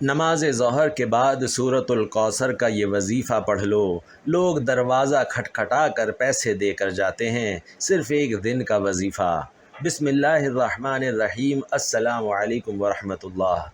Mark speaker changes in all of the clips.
Speaker 1: نماز ظہر کے بعد سورۃ الکوثر کا یہ وظیفہ پڑھ لو۔ لوگ دروازہ کھٹکھٹا کر پیسے دے کر جاتے ہیں، صرف ایک دن کا وظیفہ۔ بسم اللہ الرحمن الرحیم۔ السلام علیکم ورحمۃ اللہ۔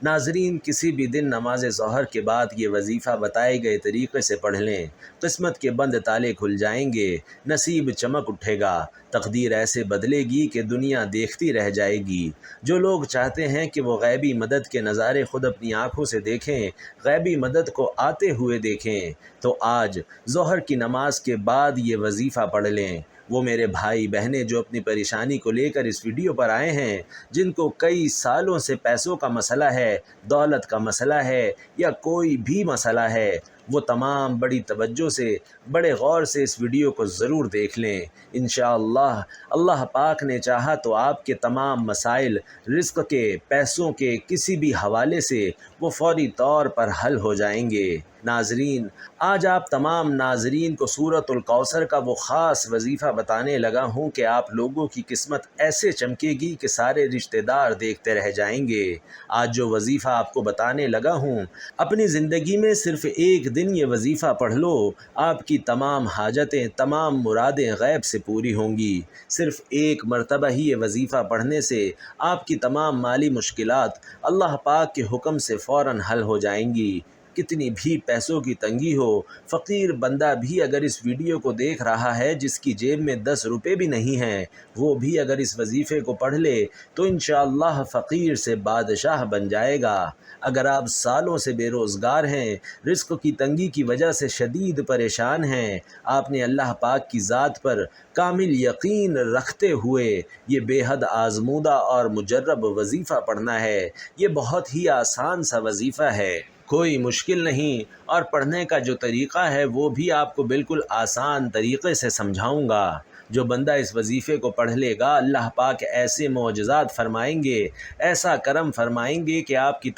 Speaker 1: ناظرین، کسی بھی دن نماز ظہر کے بعد یہ وظیفہ بتائے گئے طریقے سے پڑھ لیں، قسمت کے بند تالے کھل جائیں گے، نصیب چمک اٹھے گا، تقدیر ایسے بدلے گی کہ دنیا دیکھتی رہ جائے گی۔ جو لوگ چاہتے ہیں کہ وہ غیبی مدد کے نظارے خود اپنی آنکھوں سے دیکھیں، غیبی مدد کو آتے ہوئے دیکھیں، تو آج ظہر کی نماز کے بعد یہ وظیفہ پڑھ لیں۔ وہ میرے بھائی بہنیں جو اپنی پریشانی کو لے کر اس ویڈیو پر آئے ہیں، جن کو کئی سالوں سے پیسوں کا مسئلہ ہے، دولت کا مسئلہ ہے یا کوئی بھی مسئلہ ہے، وہ تمام بڑی توجہ سے، بڑے غور سے اس ویڈیو کو ضرور دیکھ لیں۔ انشاءاللہ اللہ پاک نے چاہا تو آپ کے تمام مسائل، رزق کے، پیسوں کے، کسی بھی حوالے سے وہ فوری طور پر حل ہو جائیں گے۔ ناظرین، آج آپ تمام ناظرین کو سورۃ الکوثر کا وہ خاص وظیفہ بتانے لگا ہوں کہ آپ لوگوں کی قسمت ایسے چمکے گی کہ سارے رشتہ دار دیکھتے رہ جائیں گے۔ آج جو وظیفہ آپ کو بتانے لگا ہوں، اپنی زندگی میں صرف ایک دن یہ وظیفہ پڑھ لو، آپ کی تمام حاجتیں، تمام مرادیں غیب سے پوری ہوں گی۔ صرف ایک مرتبہ ہی یہ وظیفہ پڑھنے سے آپ کی تمام مالی مشکلات اللہ پاک کے حکم سے فوراً حل ہو جائیں گی۔ کتنی بھی پیسوں کی تنگی ہو، فقیر بندہ بھی اگر اس ویڈیو کو دیکھ رہا ہے جس کی جیب میں 10 روپے بھی نہیں ہیں، وہ بھی اگر اس وظیفے کو پڑھ لے تو انشاءاللہ فقیر سے بادشاہ بن جائے گا۔ اگر آپ سالوں سے بے روزگار ہیں، رزق کی تنگی کی وجہ سے شدید پریشان ہیں، آپ نے اللہ پاک کی ذات پر کامل یقین رکھتے ہوئے یہ بے حد آزمودہ اور مجرب وظیفہ پڑھنا ہے۔ یہ بہت ہی آسان سا وظیفہ ہے، کوئی مشکل نہیں، اور پڑھنے کا جو طریقہ ہے وہ بھی آپ کو بالکل آسان طریقے سے سمجھاؤں گا۔ جو بندہ اس وظیفے کو پڑھ لے گا، اللہ پاک ایسے معجزات فرمائیں گے، ایسا کرم فرمائیں گے کہ آپ کی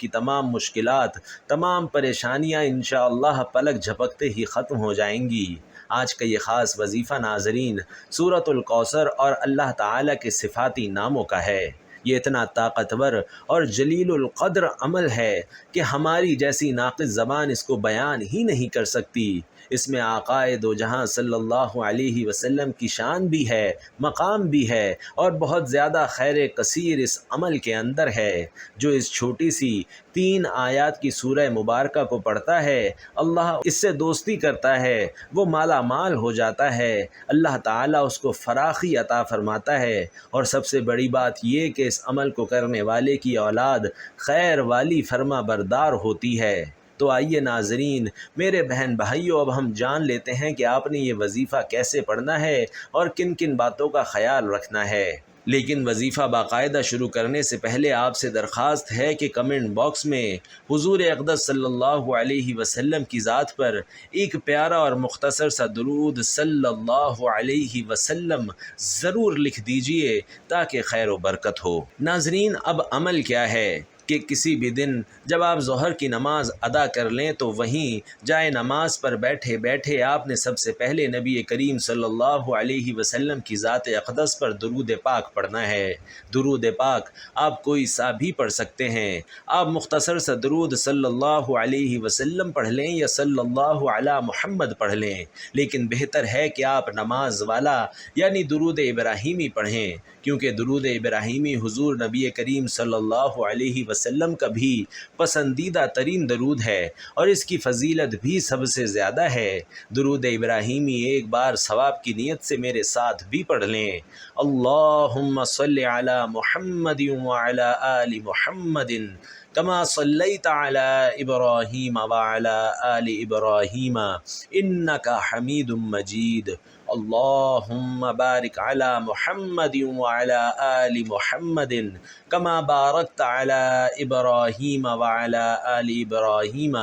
Speaker 1: تمام مشکلات، تمام پریشانیاں انشاءاللہ پلک جھپکتے ہی ختم ہو جائیں گی۔ آج کا یہ خاص وظیفہ ناظرین سورۃ الکوثر اور اللہ تعالیٰ کے صفاتی ناموں کا ہے۔ یہ اتنا طاقتور اور جلیل القدر عمل ہے کہ ہماری جیسی ناقص زبان اس کو بیان ہی نہیں کر سکتی۔ اس میں آقائے دو جہاں صلی اللہ علیہ وسلم کی شان بھی ہے، مقام بھی ہے، اور بہت زیادہ خیر کثیر اس عمل کے اندر ہے۔ جو اس چھوٹی سی 3 آیات کی سورہ مبارکہ کو پڑھتا ہے، اللہ اس سے دوستی کرتا ہے، وہ مالا مال ہو جاتا ہے، اللہ تعالیٰ اس کو فراخی عطا فرماتا ہے، اور سب سے بڑی بات یہ کہ اس عمل کو کرنے والے کی اولاد خیر والی فرما بردار ہوتی ہے۔ تو آئیے ناظرین، میرے بہن بھائیوں، اب ہم جان لیتے ہیں کہ آپ نے یہ وظیفہ کیسے پڑھنا ہے اور کن کن باتوں کا خیال رکھنا ہے۔ لیکن وظیفہ باقاعدہ شروع کرنے سے پہلے آپ سے درخواست ہے کہ کمنٹ باکس میں حضور اقدس صلی اللہ علیہ وسلم کی ذات پر ایک پیارا اور مختصر سا درود صلی اللہ علیہ وسلم ضرور لکھ دیجئے تاکہ خیر و برکت ہو۔ ناظرین، اب عمل کیا ہے کہ کسی بھی دن جب آپ ظہر کی نماز ادا کر لیں تو وہیں جائے نماز پر بیٹھے بیٹھے آپ نے سب سے پہلے نبی کریم صلی اللہ علیہ وسلم کی ذات اقدس پر درود پاک پڑھنا ہے۔ درود پاک آپ کوئی سا بھی پڑھ سکتے ہیں۔ آپ مختصر سا درود صلی اللہ علیہ وسلم پڑھ لیں یا صلی اللہ علی محمد پڑھ لیں، لیکن بہتر ہے کہ آپ نماز والا یعنی درود ابراہیمی پڑھیں، کیونکہ درود ابراہیمی حضور نبی کریم صلی اللہ علیہ وسلم کا بھی پسندیدہ ترین درود ہے اور اس کی فضیلت بھی سب سے زیادہ ہے۔ درود ابراہیمی ایک بار ثواب کی نیت سے میرے ساتھ بھی پڑھ لیں۔ اللہم صلی علی محمد وعلی آل محمد کما صلیت علی ابراہیم وعلی آل ابراہیم انک حمید مجید۔ اللہم بارک علی محمد وعلی آل محمد کما بارکت علی ابراہیم وعلی آل ابراہیم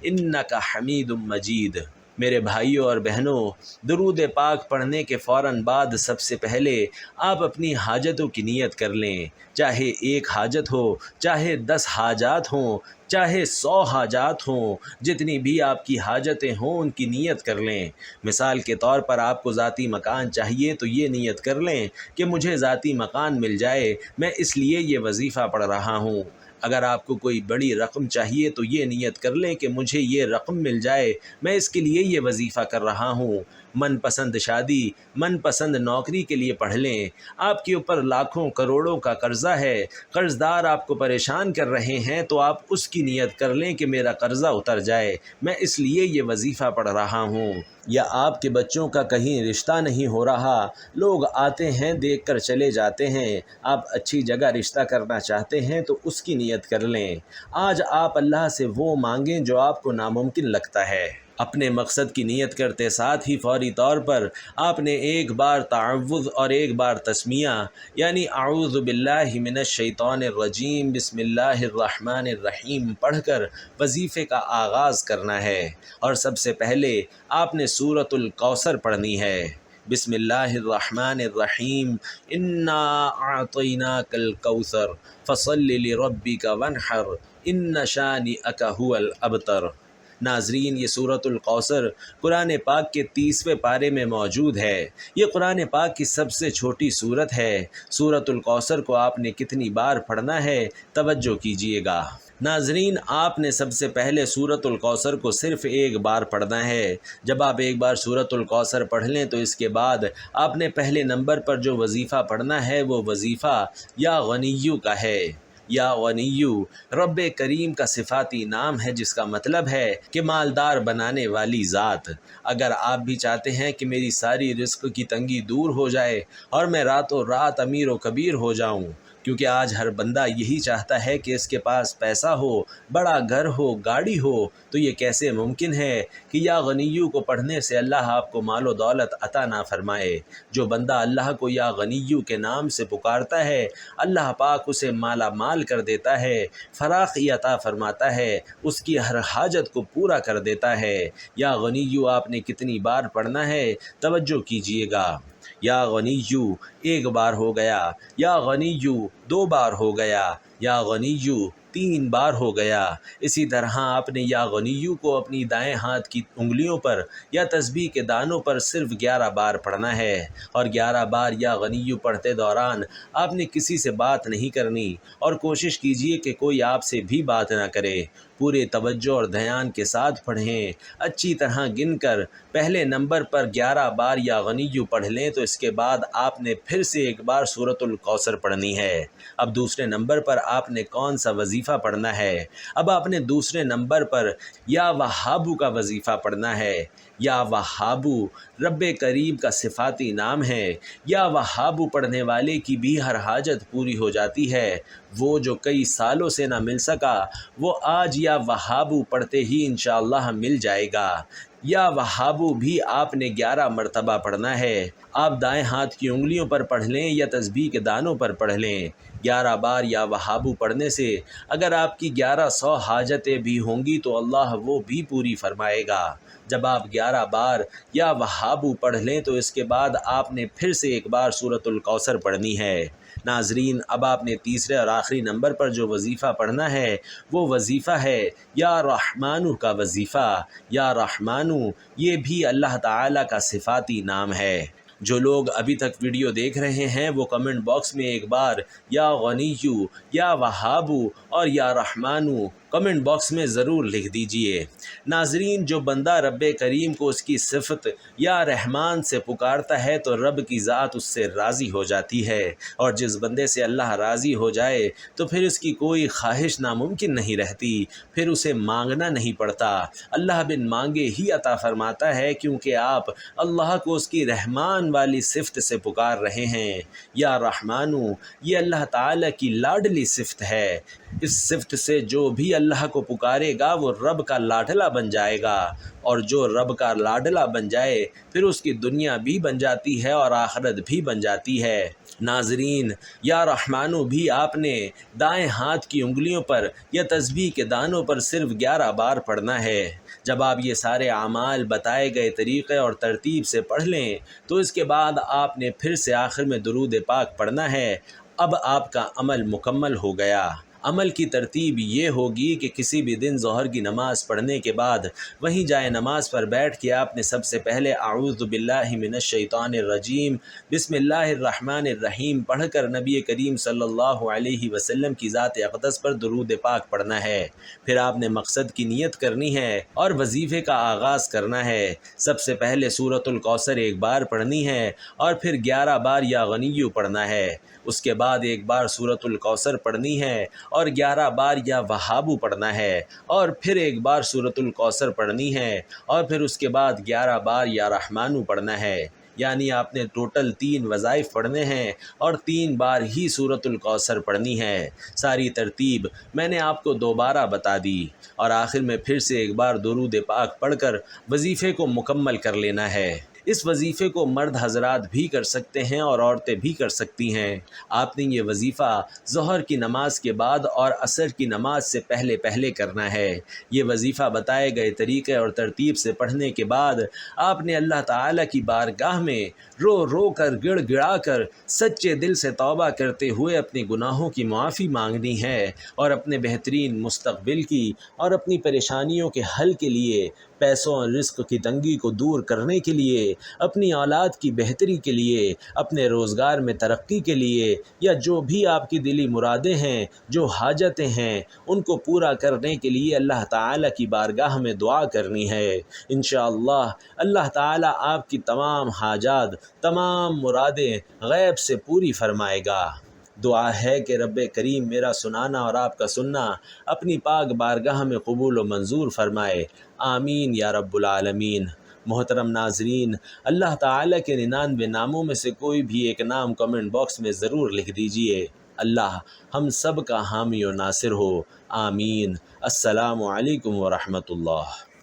Speaker 1: انک حمید مجید۔ میرے بھائیوں اور بہنوں، درود پاک پڑھنے کے فوراً بعد سب سے پہلے آپ اپنی حاجتوں کی نیت کر لیں، چاہے 1 حاجت ہو، چاہے 10 حاجات ہوں، چاہے 100 حاجات ہوں، جتنی بھی آپ کی حاجتیں ہوں ان کی نیت کر لیں۔ مثال کے طور پر آپ کو ذاتی مکان چاہیے تو یہ نیت کر لیں کہ مجھے ذاتی مکان مل جائے، میں اس لیے یہ وظیفہ پڑھ رہا ہوں۔ اگر آپ کو کوئی بڑی رقم چاہیے تو یہ نیت کر لیں کہ مجھے یہ رقم مل جائے، میں اس کے لیے یہ وظیفہ کر رہا ہوں۔ من پسند شادی، من پسند نوکری کے لیے پڑھ لیں۔ آپ کے اوپر لاکھوں کروڑوں کا قرضہ ہے، قرض دار آپ کو پریشان کر رہے ہیں، تو آپ اس کی نیت کر لیں کہ میرا قرضہ اتر جائے، میں اس لیے یہ وظیفہ پڑھ رہا ہوں۔ یا آپ کے بچوں کا کہیں رشتہ نہیں ہو رہا، لوگ آتے ہیں دیکھ کر چلے جاتے ہیں، آپ اچھی جگہ رشتہ کرنا چاہتے ہیں تو اس کی نیت کر لیں۔ آج آپ اللہ سے وہ مانگیں جو آپ کو ناممکن لگتا ہے۔ اپنے مقصد کی نیت کرتے ساتھ ہی فوری طور پر آپ نے ایک بار تعوذ اور ایک بار تسمیہ یعنی اعوذ باللہ من الشیطان الرجیم بسم اللہ الرحمن الرحیم پڑھ کر وظیفے کا آغاز کرنا ہے، اور سب سے پہلے آپ نے سورۃ الکوثر پڑھنی ہے۔ بسم اللہ الرحمن الرحیم انا اعطیناک الکوثر فصل لربک وانحر ان شانئک ھو الابتر۔ ناظرین، یہ سورۃ الکوثر قرآن پاک کے 30ویں پارے میں موجود ہے۔ یہ قرآن پاک کی سب سے چھوٹی سورت ہے۔ سورۃ الکوثر کو آپ نے کتنی بار پڑھنا ہے، توجہ کیجیے گا۔ ناظرین، آپ نے سب سے پہلے سورۃ الکوثر کو صرف ایک بار پڑھنا ہے۔ جب آپ ایک بار سورۃ الکوثر پڑھ لیں تو اس کے بعد آپ نے پہلے نمبر پر جو وظیفہ پڑھنا ہے وہ وظیفہ یا غنیو کا ہے۔ یا غنیو رب کریم کا صفاتی نام ہے، جس کا مطلب ہے کہ مالدار بنانے والی ذات۔ اگر آپ بھی چاہتے ہیں کہ میری ساری رزق کی تنگی دور ہو جائے اور میں راتوں رات امیر و کبیر ہو جاؤں، کیونکہ آج ہر بندہ یہی چاہتا ہے کہ اس کے پاس پیسہ ہو، بڑا گھر ہو، گاڑی ہو، تو یہ کیسے ممکن ہے کہ یا غنیو کو پڑھنے سے اللہ آپ کو مال و دولت عطا نہ فرمائے؟ جو بندہ اللہ کو یا غنیو کے نام سے پکارتا ہے، اللہ پاک اسے مالا مال کر دیتا ہے، فراخی عطا فرماتا ہے، اس کی ہر حاجت کو پورا کر دیتا ہے۔ یا غنیو آپ نے کتنی بار پڑھنا ہے، توجہ کیجیے گا۔ یا غنیو ایک بار ہو گیا، یا غنیو 2 بار ہو گیا، یا غنیو 3 بار ہو گیا۔ اسی طرح آپ نے یا غنیو کو اپنی دائیں ہاتھ کی انگلیوں پر یا تسبیح کے دانوں پر صرف 11 بار پڑھنا ہے، اور 11 بار یا غنیو پڑھتے دوران آپ نے کسی سے بات نہیں کرنی، اور کوشش کیجیے کہ کوئی آپ سے بھی بات نہ کرے۔ پورے توجہ اور دھیان کے ساتھ پڑھیں، اچھی طرح گن کر پہلے نمبر پر 11 بار یا غنیو پڑھ لیں تو اس کے بعد آپ نے پھر سے ایک بار سورۃ الکوثر پڑھنی ہے۔ اب دوسرے نمبر پر آپ نے کون سا وظیفہ پڑھنا ہے؟ اب آپ نے دوسرے نمبر پر یا وہابو کا وظیفہ پڑھنا ہے۔ یا وہابو رب کریم کا صفاتی نام ہے۔ یا وہابو پڑھنے والے کی بھی ہر حاجت پوری ہو جاتی ہے۔ وہ جو کئی سالوں سے نہ مل سکا، وہ آج یا وہابو پڑھتے ہی انشاءاللہ مل جائے گا۔ یا وہابو بھی آپ نے 11 مرتبہ پڑھنا ہے۔ آپ دائیں ہاتھ کی انگلیوں پر پڑھ لیں یا تسبیح کے دانوں پر پڑھ لیں۔ 11 بار یا وہابو پڑھنے سے اگر آپ کی 1100 حاجتیں بھی ہوں گی تو اللہ وہ بھی پوری فرمائے گا۔ جب آپ 11 بار یا وہابو پڑھ لیں تو اس کے بعد آپ نے پھر سے ایک بار سورۃ الکوثر پڑھنی ہے۔ ناظرین، اب آپ نے تیسرے اور آخری نمبر پر جو وظیفہ پڑھنا ہے وہ وظیفہ ہے یا رحمانو کا وظیفہ۔ یا رحمانو یہ بھی اللہ تعالیٰ کا صفاتی نام ہے۔ جو لوگ ابھی تک ویڈیو دیکھ رہے ہیں وہ کمنٹ باکس میں ایک بار یا غنیو، یا وہابو اور یا رحمانو کمنٹ باکس میں ضرور لکھ دیجئے۔ ناظرین، جو بندہ رب کریم کو اس کی صفت یا رحمان سے پکارتا ہے تو رب کی ذات اس سے راضی ہو جاتی ہے، اور جس بندے سے اللہ راضی ہو جائے تو پھر اس کی کوئی خواہش ناممکن نہیں رہتی، پھر اسے مانگنا نہیں پڑتا، اللہ بن مانگے ہی عطا فرماتا ہے، کیونکہ آپ اللہ کو اس کی رحمان والی صفت سے پکار رہے ہیں۔ یا رحمانو یہ اللہ تعالیٰ کی لاڈلی صفت ہے۔ اس صفت سے جو بھی اللہ کو پکارے گا وہ رب کا لاڈلا بن جائے گا، اور جو رب کا لاڈلا بن جائے پھر اس کی دنیا بھی بن جاتی ہے اور آخرت بھی بن جاتی ہے۔ ناظرین، یا رحمانو بھی آپ نے دائیں ہاتھ کی انگلیوں پر یا تسبیح کے دانوں پر صرف 11 بار پڑھنا ہے۔ جب آپ یہ سارے اعمال بتائے گئے طریقے اور ترتیب سے پڑھ لیں تو اس کے بعد آپ نے پھر سے آخر میں درود پاک پڑھنا ہے۔ اب آپ کا عمل مکمل ہو گیا۔ عمل کی ترتیب یہ ہوگی کہ کسی بھی دن ظہر کی نماز پڑھنے کے بعد وہیں جائے نماز پر بیٹھ کے آپ نے سب سے پہلے اعوذ باللہ من الشیطان الرجیم بسم اللہ الرحمن الرحیم پڑھ کر نبی کریم صلی اللہ علیہ وسلم کی ذات اقدس پر درود پاک پڑھنا ہے۔ پھر آپ نے مقصد کی نیت کرنی ہے اور وظیفے کا آغاز کرنا ہے۔ سب سے پہلے سورۃ الکوثر ایک بار پڑھنی ہے اور پھر 11 بار یا غنیّ پڑھنا ہے۔ اس کے بعد ایک بار سورۃ الکوثر پڑھنی ہے اور 11 بار یا وہابو پڑھنا ہے، اور پھر ایک بار سورۃ الکوثر پڑھنی ہے اور پھر اس کے بعد 11 بار یا رحمانو پڑھنا ہے۔ یعنی آپ نے ٹوٹل 3 وظائف پڑھنے ہیں اور 3 بار ہی سورۃ الکوثر پڑھنی ہے۔ ساری ترتیب میں نے آپ کو دوبارہ بتا دی، اور آخر میں پھر سے ایک بار درود پاک پڑھ کر وظیفے کو مکمل کر لینا ہے۔ اس وظیفے کو مرد حضرات بھی کر سکتے ہیں اور عورتیں بھی کر سکتی ہیں۔ آپ نے یہ وظیفہ ظہر کی نماز کے بعد اور عصر کی نماز سے پہلے پہلے کرنا ہے۔ یہ وظیفہ بتائے گئے طریقے اور ترتیب سے پڑھنے کے بعد آپ نے اللہ تعالیٰ کی بارگاہ میں رو رو کر گڑ گڑا کر سچے دل سے توبہ کرتے ہوئے اپنے گناہوں کی معافی مانگنی ہے، اور اپنے بہترین مستقبل کی اور اپنی پریشانیوں کے حل کے لیے، پیسوں اور رزق کی تنگی کو دور کرنے کے لیے، اپنی اولاد کی بہتری کے لیے، اپنے روزگار میں ترقی کے لیے، یا جو بھی آپ کی دلی مرادیں ہیں، جو حاجتیں ہیں، ان کو پورا کرنے کے لیے اللہ تعالیٰ کی بارگاہ میں دعا کرنی ہے۔ انشاءاللہ اللہ تعالیٰ آپ کی تمام حاجات، تمام مرادیں غیب سے پوری فرمائے گا۔ دعا ہے کہ رب کریم میرا سنانا اور آپ کا سننا اپنی پاک بارگاہ میں قبول و منظور فرمائے، آمین یا رب العالمین۔ محترم ناظرین، اللہ تعالیٰ کے 99 ناموں میں سے کوئی بھی ایک نام کمنٹ باکس میں ضرور لکھ دیجئے۔ اللہ ہم سب کا حامی و ناصر ہو، آمین۔ السلام علیکم ورحمۃ اللہ۔